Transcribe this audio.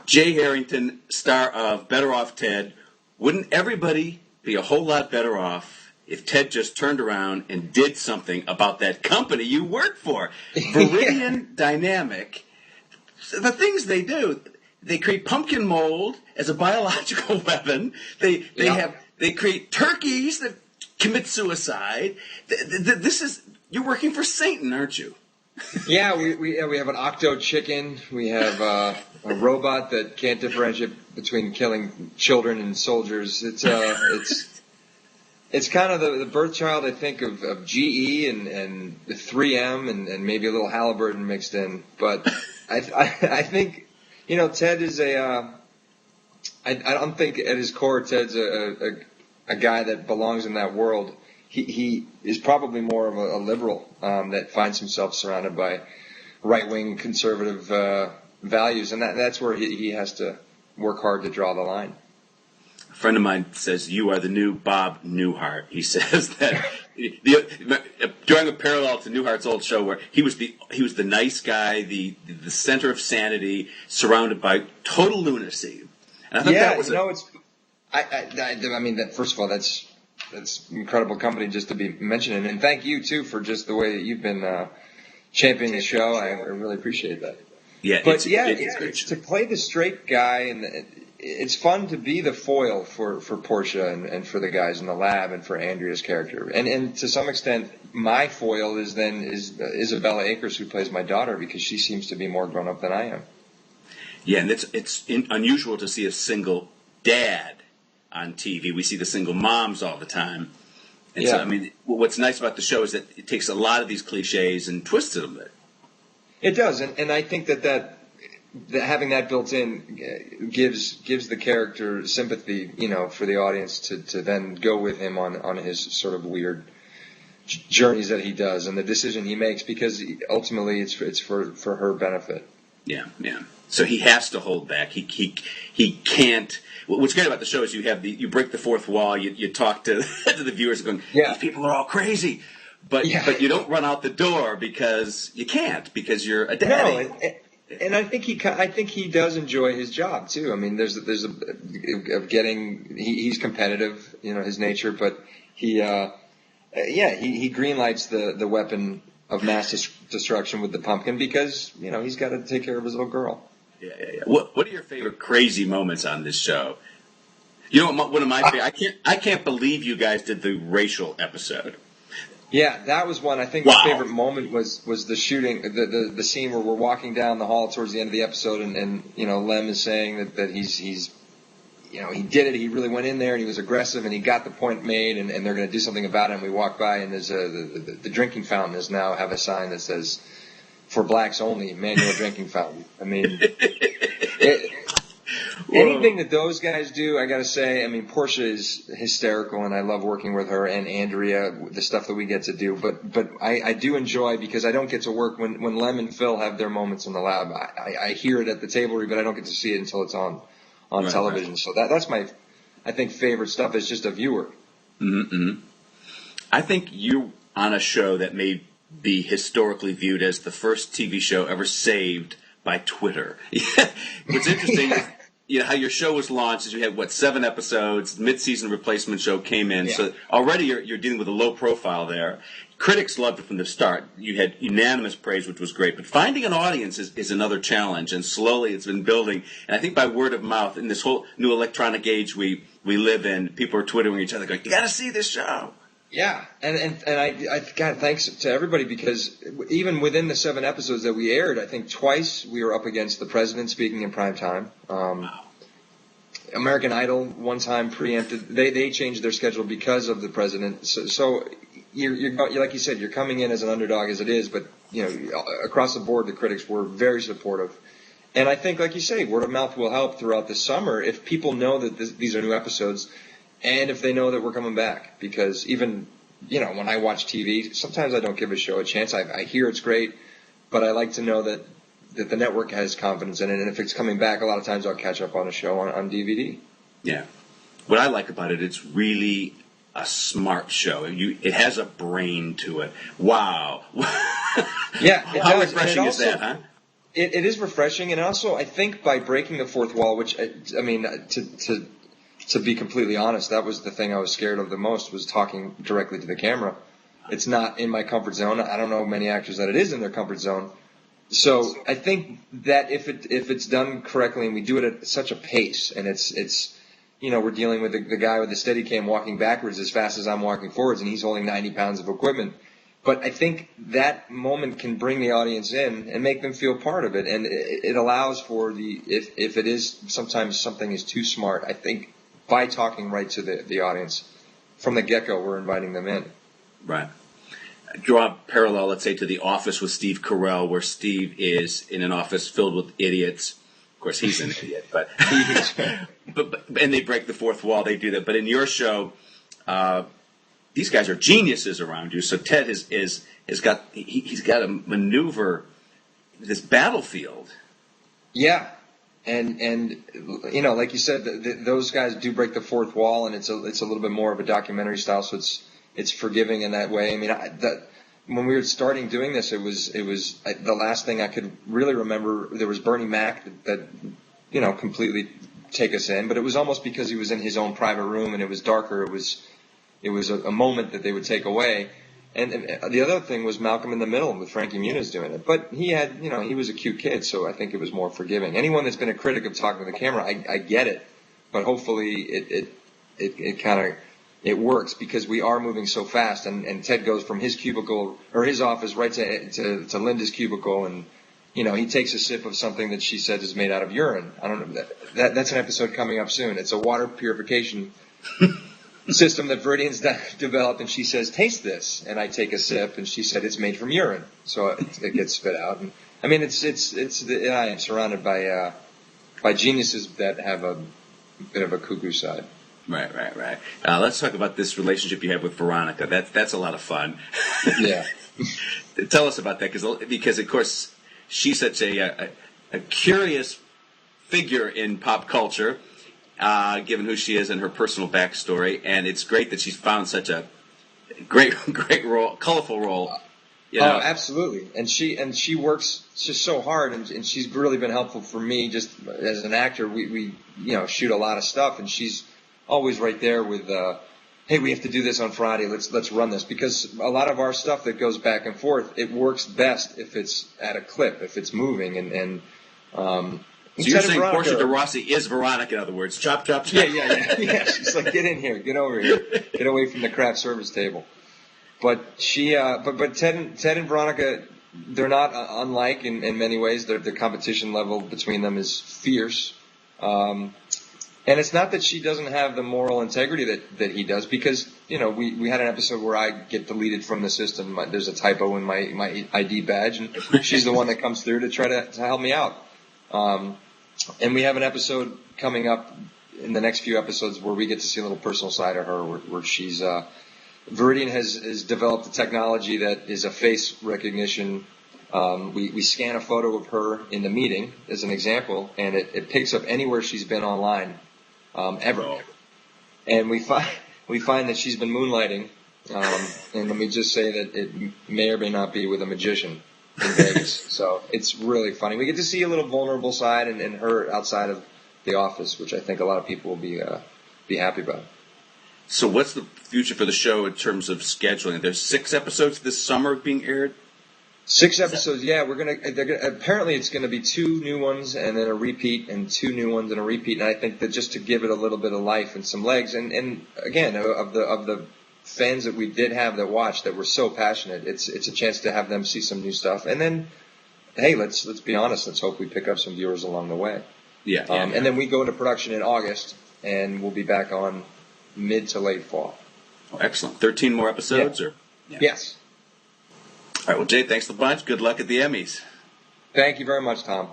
Jay Harrington, star of Better Off Ted. Wouldn't everybody be a whole lot better off if Ted just turned around and did something about that company you work for? Viridian Dynamic. The things they do, they create pumpkin mold as a biological weapon. They create turkeys that commit suicide. This is, you're working for Satan, aren't you? Yeah, we have an octo chicken. We have a robot that can't differentiate between killing children and soldiers. It's kind of the birth child, I think, of GE and 3M and maybe a little Halliburton mixed in. But I think, Ted is I don't think at his core Ted's a guy that belongs in that world. He is probably more of a liberal that finds himself surrounded by right-wing conservative values, and that's where he has to work hard to draw the line. A friend of mine says, you are the new Bob Newhart. He says that drawing a parallel to Newhart's old show where he was the nice guy, the center of sanity, surrounded by total lunacy. And I thought that was I mean, first of all, that's incredible company just to be mentioning, and thank you too for just the way that you've been championing the show. I really appreciate that. Yeah, but it's to play the straight guy, and it's fun to be the foil for Portia and for the guys in the lab and for Andrea's character, and to some extent my foil is Isabella Akers, who plays my daughter, because she seems to be more grown up than I am. Yeah, and it's unusual to see a single dad on TV. We see the single moms all the time. And so, I mean, what's nice about the show is that it takes a lot of these cliches and twists them a bit. It does, and I think that having that built in gives the character sympathy, for the audience to then go with him on his sort of weird journeys that he does and the decision he makes, because ultimately it's for her benefit. Yeah. So he has to hold back. He can't. What's great about the show is you break the fourth wall. You talk to the viewers going, these people are all crazy, but you don't run out the door because you can't, because you're a daddy. No, and I think he does enjoy his job too. I mean, there's he's competitive, his nature, but he greenlights the weapon of mass destruction with the pumpkin because he's got to take care of his little girl. Yeah. What are your favorite crazy moments on this show? One of my favorite. I can't believe you guys did the racial episode. Yeah, that was one. I think my favorite moment was the shooting, the scene where we're walking down the hall towards the end of the episode, and Lem is saying that he's he did it. He really went in there and he was aggressive and he got the point made, and they're going to do something about it. And we walk by and there's the drinking fountain is now have a sign that says, "For blacks only, manual drinking fountain." I mean, anything that those guys do, I got to say, I mean, Portia is hysterical, and I love working with her, and Andrea, the stuff that we get to do. But I do enjoy, because I don't get to work when Lem and Phil have their moments in the lab. I hear it at the table read, but I don't get to see it until it's on television. Right. So that's my, I think, favorite stuff as just a viewer. Mm-hmm. I think you're on a show that may be historically viewed as the first TV show ever saved by Twitter. What's interesting is how your show was launched is you had 7 episodes, mid-season replacement show came in, so already you're dealing with a low profile there. Critics loved it from the start. You had unanimous praise, which was great, but finding an audience is another challenge, and slowly it's been building, and I think by word of mouth, in this whole new electronic age we live in, people are twittering each other going, you gotta see this show. Yeah, and I God, thanks to everybody, because even within the 7 episodes that we aired, I think twice we were up against the president speaking in prime time. American Idol one time preempted. They changed their schedule because of the president. So you're like you said, you're coming in as an underdog as it is, but across the board the critics were very supportive. And I think, like you say, word of mouth will help throughout the summer if people know that these are new episodes. And if they know that we're coming back, because even, when I watch TV, sometimes I don't give a show a chance. I hear it's great, but I like to know that the network has confidence in it. And if it's coming back, a lot of times I'll catch up on a show on DVD. Yeah. What I like about it, it's really a smart show. It has a brain to it. Wow. Yeah. How refreshing is that, huh? It is refreshing, and also I think by breaking the fourth wall, which I mean, to be completely honest, that was the thing I was scared of the most, was talking directly to the camera. It's not in my comfort zone. I don't know many actors that it is in their comfort zone. So I think that if it's done correctly and we do it at such a pace, and it's we're dealing with the guy with the Steadicam walking backwards as fast as I'm walking forwards, and he's holding 90 pounds of equipment. But I think that moment can bring the audience in and make them feel part of it, and it allows for if it is sometimes something is too smart. I think by talking right to the audience from the get-go, we're inviting them in. Right. Draw a parallel, let's say, to The Office with Steve Carell, where Steve is in an office filled with idiots. Of course, he's an idiot, but and they break the fourth wall. They do that. But in your show, these guys are geniuses around you. So Ted has got to maneuver this battlefield. Yeah, and like you said, those guys do break the fourth wall, and it's a little bit more of a documentary style. So it's forgiving in that way. I mean, when we were starting doing this, it was the last thing I could really remember. There was Bernie Mac that completely take us in, but it was almost because he was in his own private room and it was darker. It was a moment that they would take away. And the other thing was Malcolm in the Middle with Frankie Muniz doing it. But he had, he was a cute kid, so I think it was more forgiving. Anyone that's been a critic of talking to the camera, I get it, but hopefully it kind of. It works because we are moving so fast, and Ted goes from his cubicle or his office right to Linda's cubicle, and he takes a sip of something that she said is made out of urine. I don't know that's an episode coming up soon. It's a water purification system that Viridian's developed, and she says, "Taste this," and I take a sip, and she said it's made from urine, so it gets spit out. And I mean, I am surrounded by geniuses that have a bit of a cuckoo side. Right. Let's talk about this relationship you have with Veronica. That's a lot of fun. Yeah. Tell us about that, because of course she's such a curious figure in pop culture, given who she is and her personal backstory. And it's great that she's found such a great role, colorful role. Oh, absolutely. And she works just so hard, and she's really been helpful for me just as an actor. We shoot a lot of stuff, and she's always right there with, hey, we have to do this on Friday. Let's run this, because a lot of our stuff that goes back and forth, it works best if it's at a clip, if it's moving. And so you're saying Portia de Rossi is Veronica, in other words, chop, chop, chop. Yeah. She's like, get in here, get over here, get away from the craft service table. But but Ted and Veronica, they're not unlike in many ways. The competition level between them is fierce. And it's not that she doesn't have the moral integrity that he does, because, we had an episode where I get deleted from the system. There's a typo in my ID badge, and she's the one that comes through to try to help me out. And we have an episode coming up in the next few episodes where we get to see a little personal side of her, where she's, Viridian has developed a technology that is a face recognition. We scan a photo of her in the meeting as an example, and it picks up anywhere she's been online. Ever. And we find that she's been moonlighting, and let me just say that it may or may not be with a magician in Vegas. So it's really funny. We get to see a little vulnerable side and her outside of the office, which I think a lot of people will be happy about. So what's the future for the show in terms of scheduling? There's 6 episodes this summer being aired? 6 episodes, yeah. Apparently it's gonna be 2 new ones and then a repeat, and 2 new ones and a repeat. And I think that just to give it a little bit of life and some legs, and again, of the fans that we did have that watched that were so passionate, it's a chance to have them see some new stuff. And then, hey, let's be honest. Let's hope we pick up some viewers along the way. Yeah. And then we go into production in August, and we'll be back on mid to late fall. Oh, excellent. 13 more episodes, yeah. or? Yeah. Yes. All right, well, Jay, thanks a bunch. Good luck at the Emmys. Thank you very much, Tom.